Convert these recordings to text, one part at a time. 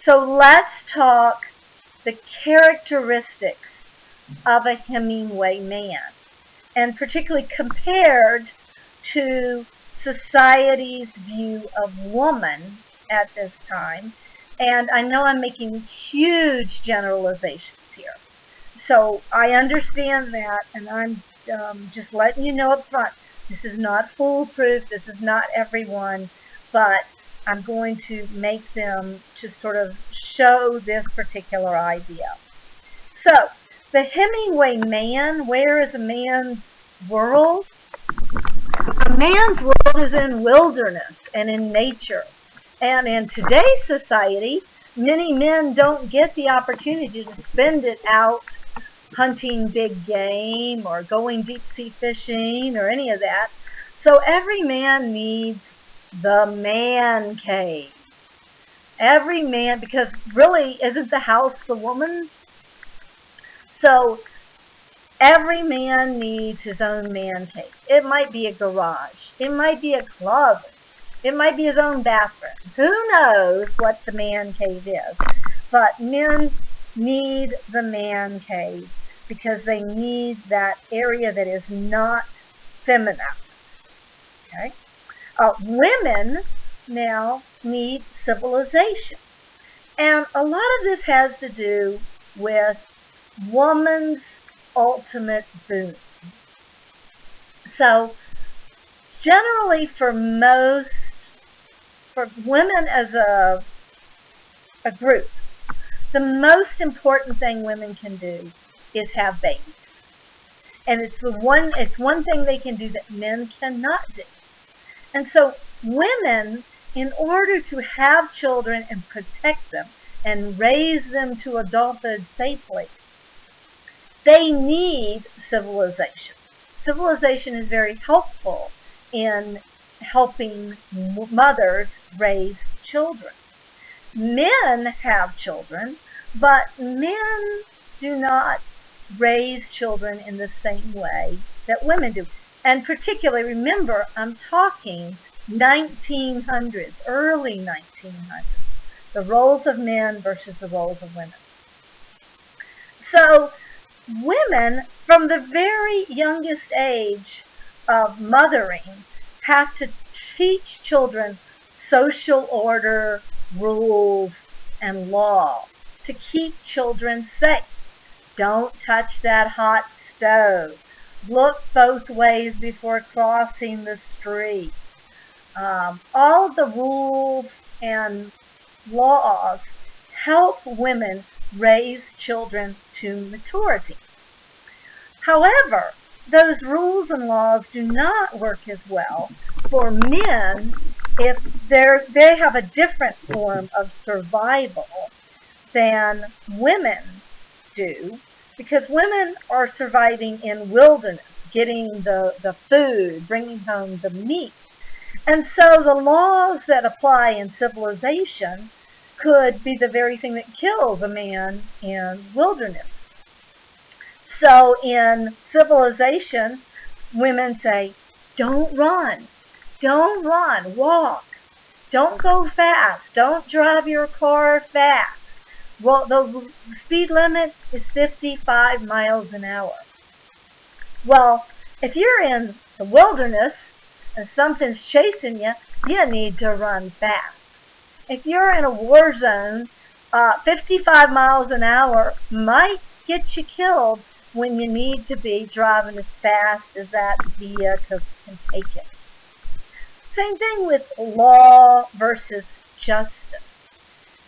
So let's talk the characteristics of a Hemingway man, and particularly compared to society's view of woman at this time. And I know I'm making huge generalizations here. So I understand that, and I'm just letting you know up front, this is not foolproof, this is not everyone, but I'm going to make them to sort of show this particular idea. So, the Hemingway man, where is a man's world? A man's world is in wilderness and in nature. And in today's society, many men don't get the opportunity to spend it out hunting big game or going deep sea fishing or any of that. So every man needs the man cave. Every man, because really, isn't the house the woman's? So every man needs his own man cave. It might be a garage. It might be a closet. It might be his own bathroom. Who knows what the man cave is? But men need the man cave because they need that area that is not feminine. Okay? Women now need civilization. And a lot of this has to do with woman's ultimate boon. So, generally for women as a group, the most important thing women can do is have babies. And it's one thing they can do that men cannot do. And so women, in order to have children and protect them and raise them to adulthood safely, they need civilization. Civilization is very helpful in helping mothers raise children. Men have children, but men do not raise children in the same way that women do. And particularly, remember, I'm talking 1900s, early 1900s, the roles of men versus the roles of women. So, women, from the very youngest age of mothering, have to teach children social order, rules, and law to keep children safe. Don't touch that hot stove. Look both ways before crossing the street. All of the rules and laws help women raise children to maturity. However, those rules and laws do not work as well for men if they have a different form of survival than women do, because women are surviving in wilderness, getting the food, bringing home the meat. And so the laws that apply in civilization could be the very thing that kills a man in wilderness. So in civilization, women say, don't run, walk, don't go fast, don't drive your car fast. Well, the speed limit is 55 miles an hour. Well, if you're in the wilderness and something's chasing you, you need to run fast. If you're in a war zone, 55 miles an hour might get you killed when you need to be driving as fast as that vehicle can take it. Same thing with law versus justice.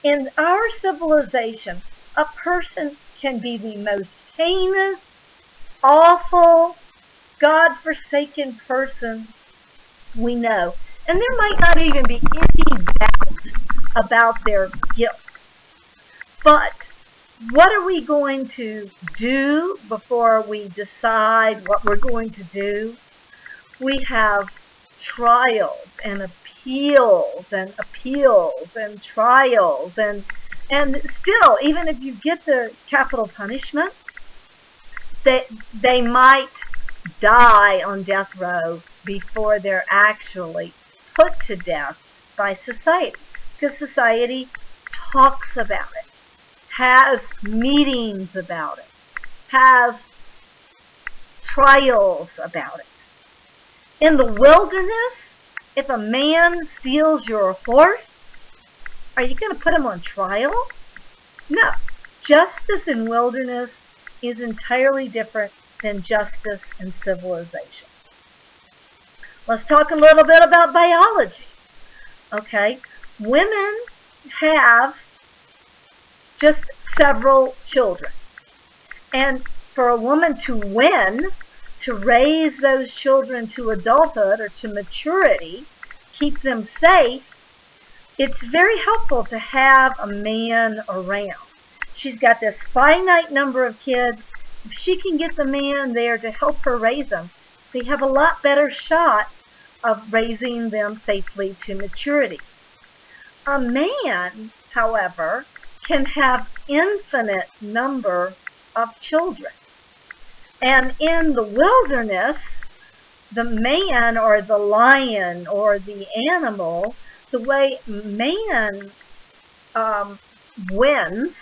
In our civilization, a person can be the most heinous, awful, God-forsaken person we know. And there might not even be any doubt about their guilt. But what are we going to do before we decide what we're going to do? We have trials and appeals and trials, and still, even if you get the capital punishment, they might die on death row before they're actually put to death by society, because society talks about it, has meetings about it, has trials about it. In the wilderness, if a man steals your horse, are you going to put him on trial? No. Justice in wilderness is entirely different than justice in civilization. Let's talk a little bit about biology. Okay, women have just several children. And for a woman to win, to raise those children to adulthood or to maturity, keep them safe, it's very helpful to have a man around. She's got this finite number of kids. If she can get the man there to help her raise them, they have a lot better shot of raising them safely to maturity. A man, however, can have infinite number of children. And in the wilderness, the man or the lion or the animal, the way man wins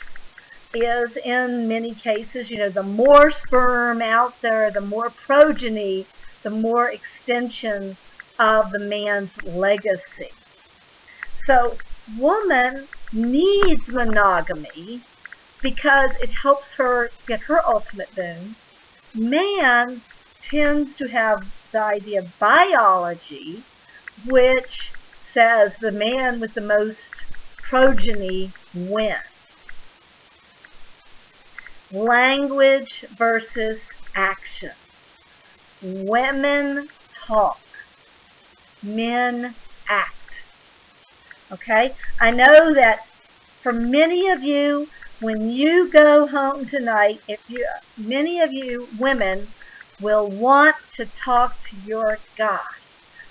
is in many cases, the more sperm out there, the more progeny, the more extension of the man's legacy. So woman needs monogamy because it helps her get her ultimate boon. Man tends to have the idea of biology, which says the man with the most progeny wins. Language versus action. Women talk. Men act. Okay? I know that for many of you, when you go home tonight, many of you women will want to talk to your guy.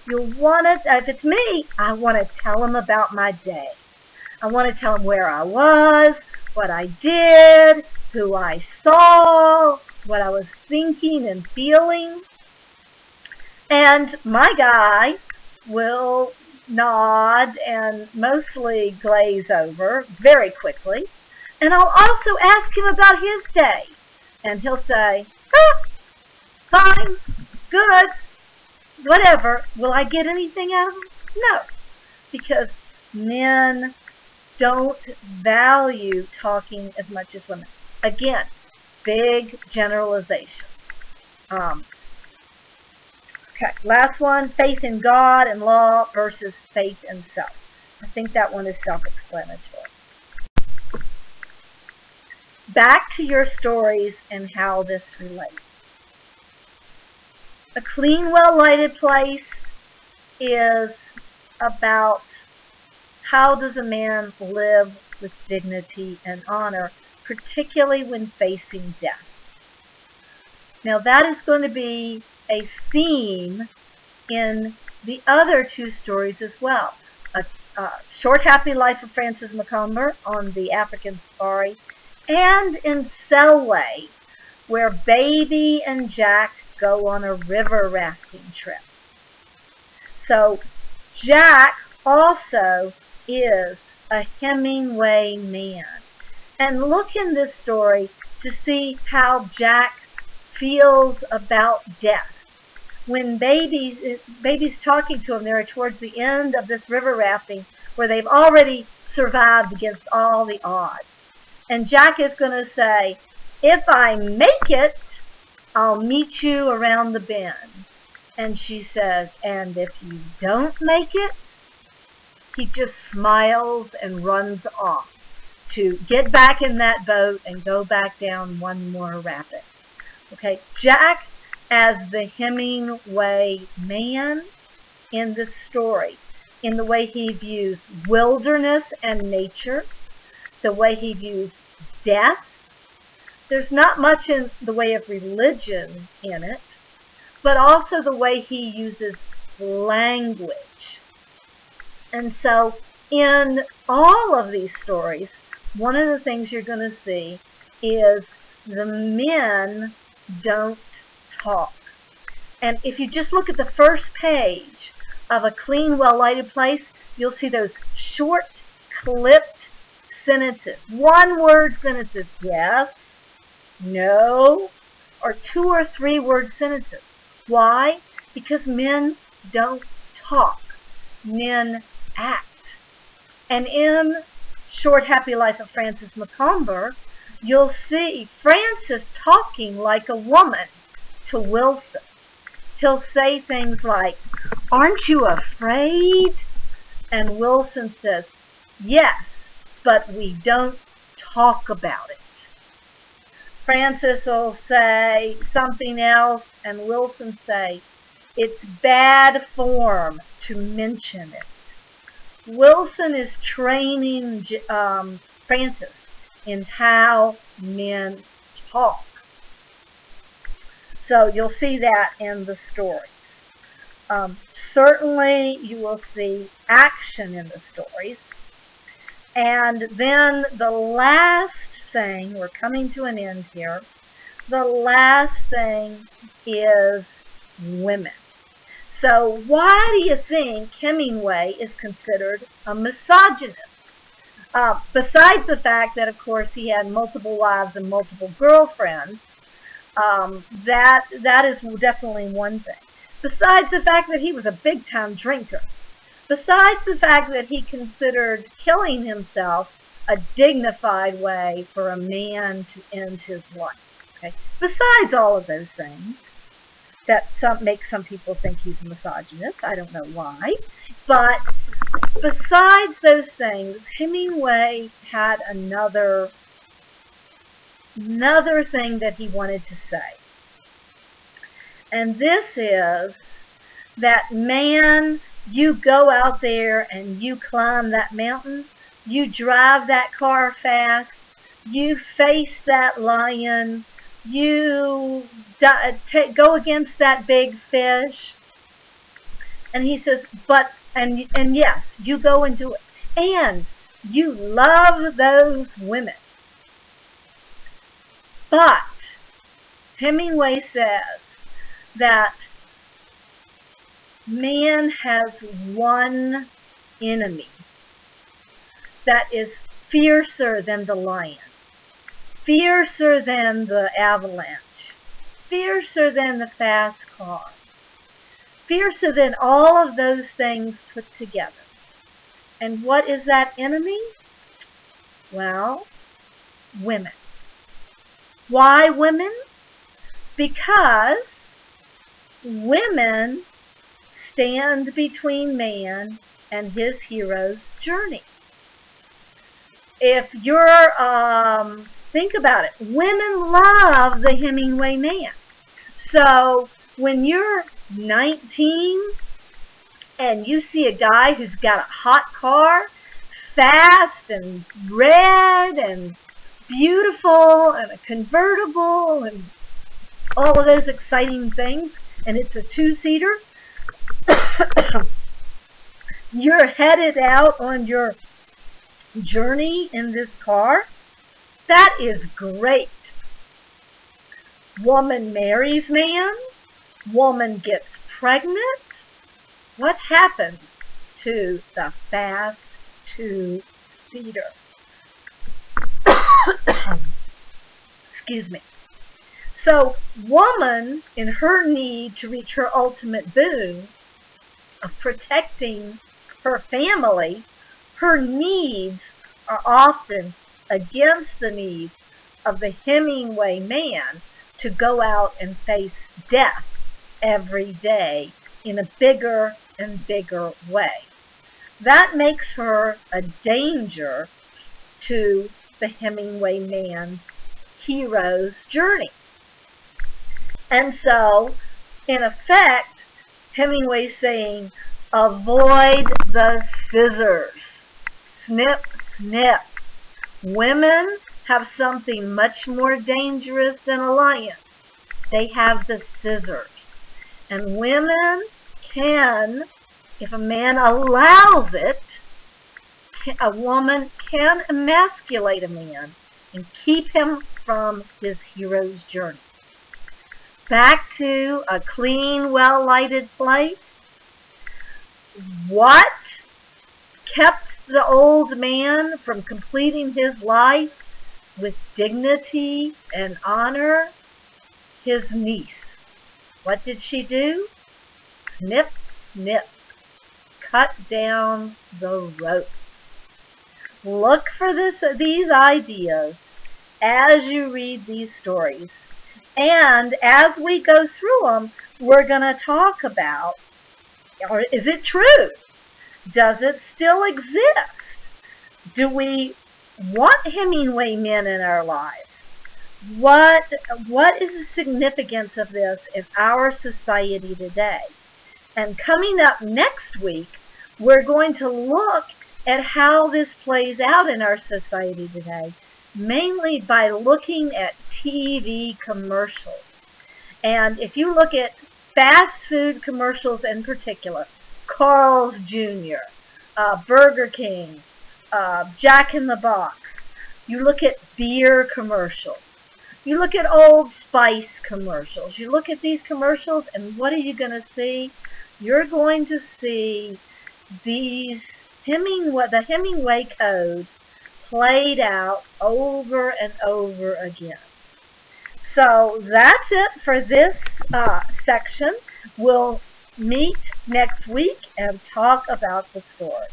You'll want to, if it's me, I want to tell him about my day. I want to tell him where I was, what I did, who I saw, what I was thinking and feeling. And my guy will nod and mostly glaze over very quickly. And I'll also ask him about his day. And he'll say, fine, good, whatever. Will I get anything out of him? No. Because men don't value talking as much as women. Again, big generalization. Okay, last one, faith in God and law versus faith in self. I think that one is self-explanatory. Back to your stories and how this relates. A clean, well-lighted place is about how does a man live with dignity and honor, particularly when facing death. Now that is going to be a theme in the other two stories as well. A Short Happy Life of Francis Macomber on the African Safari, and in Selway, where Baby and Jack go on a river rafting trip. So Jack also is a Hemingway man. And look in this story to see how Jack feels about death. When Baby's talking to him there towards the end of this river rafting, where they've already survived against all the odds. And Jack is going to say, if I make it, I'll meet you around the bend. And she says, and if you don't make it? He just smiles and runs off to get back in that boat and go back down one more rapid. Okay, Jack as the Hemingway man in the story, in the way he views wilderness and nature, the way he views death. There's not much in the way of religion in it, but also the way he uses language. And so in all of these stories, one of the things you're going to see is the men don't talk. And if you just look at the first page of A Clean, Well-Lighted Place, you'll see those short, clipped sentences, one-word sentences, yes, no, or 2 or 3 word sentences. Why? Because men don't talk. Men act. And in Short Happy Life of Francis Macomber, you'll see Francis talking like a woman to Wilson. He'll say things like, "Aren't you afraid?" And Wilson says, "Yes, but we don't talk about it." Francis will say something else, and Wilson say, "It's bad form to mention it." Wilson is training Francis in how men talk. So you'll see that in the stories. Certainly you will see action in the stories. And then the last thing, we're coming to an end here, the last thing is women. So why do you think Hemingway is considered a misogynist? Besides the fact that, of course, he had multiple wives and multiple girlfriends, that is definitely one thing. Besides the fact that he was a big-time drinker. Besides the fact that he considered killing himself a dignified way for a man to end his life. Okay? Besides all of those things that make some people think he's a misogynist, I don't know why. But besides those things, Hemingway had another thing that he wanted to say. And this is that, man, you go out there and you climb that mountain, you drive that car fast, you face that lion, you go against that big fish. And he says, and yes, you go and do it. And you love those women. But Hemingway says that man has one enemy that is fiercer than the lion, fiercer than the avalanche, fiercer than the fast car, fiercer than all of those things put together. And what is that enemy? Well, women. Why women? Because women stand between man and his hero's journey. If you're, think about it, women love the Hemingway Man. So when you're 19 and you see a guy who's got a hot car, fast and red and beautiful and a convertible and all of those exciting things, and it's a 2-seater, you're headed out on your journey in this car, that is great. Woman marries man, woman gets pregnant. What happens to the fast 2-seater? Excuse me. So, woman, in her need to reach her ultimate boon of protecting her family, her needs are often against the needs of the Hemingway man to go out and face death every day in a bigger and bigger way. That makes her a danger to the Hemingway man's hero's journey. And so, in effect, Hemingway's saying, avoid the scissors. Snip, snip. Women have something much more dangerous than a lion. They have the scissors. And women can, if a man allows it, a woman can emasculate a man and keep him from his hero's journey. Back to a clean, well-lighted place. What kept the old man from completing his life with dignity and honor? His niece. What did she do? Snip, snip. Cut down the rope. Look for these ideas as you read these stories. And as we go through them, we're going to talk about, or is it true? Does it still exist? Do we want Hemingway men in our lives? What is the significance of this in our society today? And coming up next week, we're going to look at how this plays out in our society today, mainly by looking at TV commercials. And if you look at fast food commercials in particular, Carl's Jr., Burger King, Jack in the Box, you look at beer commercials, you look at Old Spice commercials, you look at these commercials, and what are you going to see? You're going to see the Hemingway Code played out over and over again. So that's it for this section. We'll meet next week and talk about the story.